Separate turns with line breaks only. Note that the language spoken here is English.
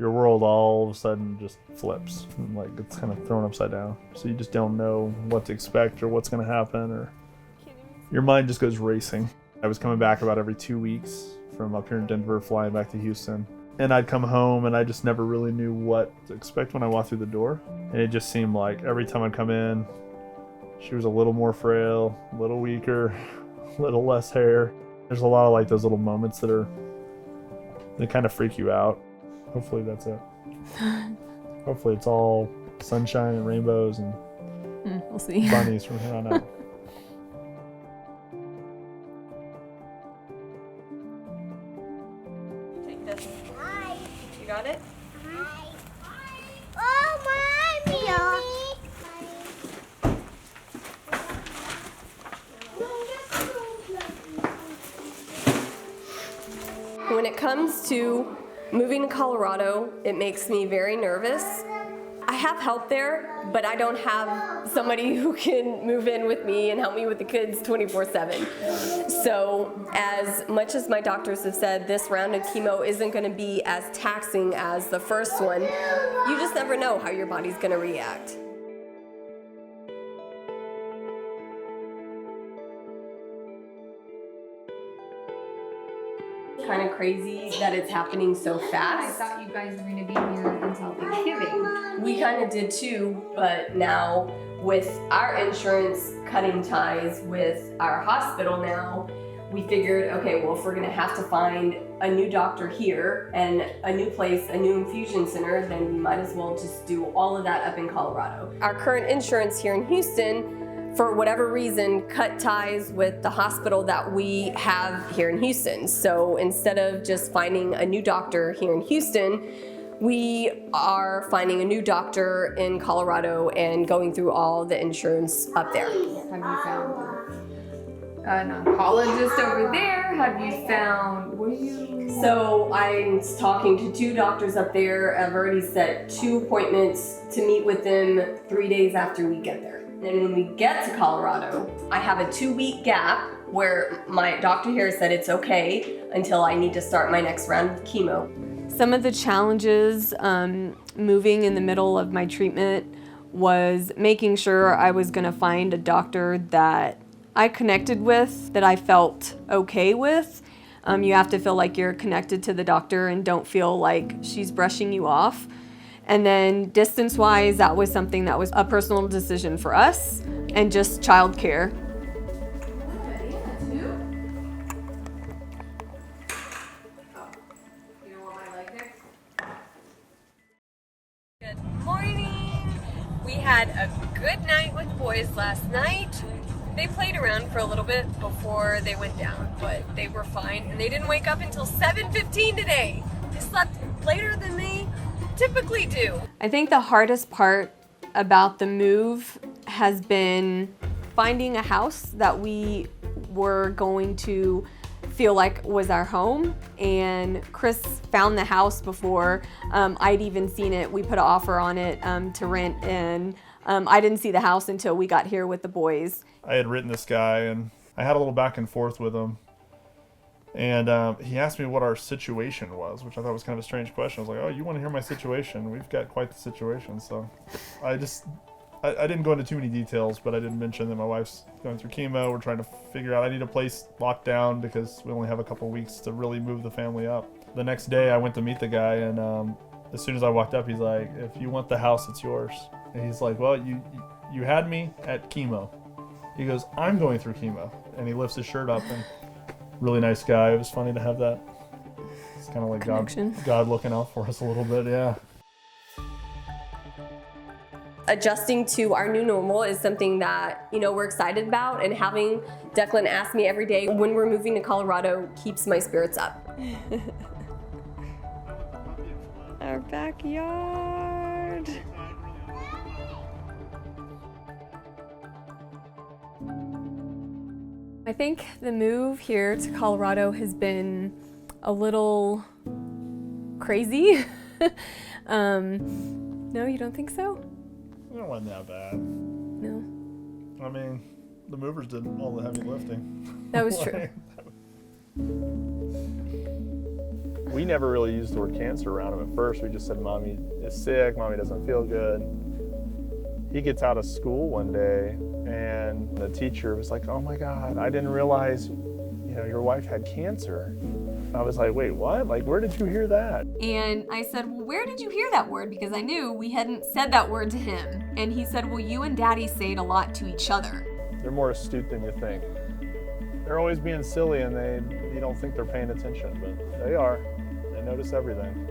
your world all of a sudden just flips, and like it's kind of thrown upside down. So you just don't know what to expect or what's going to happen, or your mind just goes racing. I was coming back about every 2 weeks from up here in Denver, flying back to Houston. And I'd come home and I just never really knew what to expect when I walked through the door. And it just seemed like every time I'd come in, she was a little more frail, a little weaker, a little less hair. There's a lot of like those little moments that kind of freak you out. Hopefully that's it. Hopefully it's all sunshine and rainbows and
we'll see.
bunnies from here on out.
Take this. Hi. You got it?
Hi. Oh, Mommy!
When it comes to moving to Colorado, it makes me very nervous. I have help there, but I don't have somebody who can move in with me and help me with the kids 24/7. So as much as my doctors have said this round of chemo isn't going to be as taxing as the first one, you just never know how your body's going to react. Kind of crazy that it's happening so
I
fast.
thought you guys were going to be here until Thanksgiving.
We kind of did too, but now with our insurance cutting ties with our hospital now, we figured, okay, well, if we're gonna have to find a new doctor here and a new place, a new infusion center, then we might as well just do all of that up in Colorado. Our current insurance here in Houston, for whatever reason, cut ties with the hospital that we have here in Houston. So instead of just finding a new doctor here in Houston, we are finding a new doctor in Colorado and going through all the insurance up there.
Have you found an oncologist over there? Have you found, what do you?
So I'm talking to 2 doctors up there. I've already set 2 appointments to meet with them 3 days after we get there. And when we get to Colorado, I have a 2-week gap where my doctor here said it's okay until I need to start my next round of chemo. Some of the challenges moving in the middle of my treatment was making sure I was gonna find a doctor that I connected with, that I felt okay with. You have to feel like you're connected to the doctor and don't feel like she's brushing you off. And then distance-wise, that was something that was a personal decision for us, and just childcare. Good morning. We had a good night with the boys last night. They played around for a little bit before they went down, but they were fine, and they didn't wake up until 7:15 today. They slept later than they typically do. I think the hardest part about the move has been finding a house that we were going to feel like was our home, and Chris found the house before I'd even seen it. We put an offer on it to rent, and I didn't see the house until we got here with the boys.
I had written this guy and I had a little back and forth with him. And he asked me what our situation was, which I thought was kind of a strange question. I was like, oh, you want to hear my situation? We've got quite the situation. So I didn't go into too many details, but I did mention that my wife's going through chemo. We're trying to figure out, I need a place locked down because we only have a couple weeks to really move the family up. The next day I went to meet the guy, and as soon as I walked up, he's like, if you want the house, it's yours. And he's like, well, you had me at chemo. He goes, I'm going through chemo. And he lifts his shirt up, and really nice guy. It was funny to have that. It's kind of like God looking out for us a little bit, yeah.
Adjusting to our new normal is something that, we're excited about, and having Declan ask me every day when we're moving to Colorado keeps my spirits up. Our backyard. I think the move here to Colorado has been a little crazy. No, you don't think so?
It wasn't that bad.
No.
I mean, the movers did all the heavy lifting.
That was true.
We never really used the word cancer around him at first. We just said, Mommy is sick, Mommy doesn't feel good. He gets out of school one day and the teacher was like, oh my God, I didn't realize, your wife had cancer. I was like, wait, what? Like, where did you hear that?
And I said, well, where did you hear that word? Because I knew we hadn't said that word to him. And he said, well, you and Daddy say it a lot to each other.
They're more astute than you think. They're always being silly and you don't think they're paying attention, but they are. They notice everything.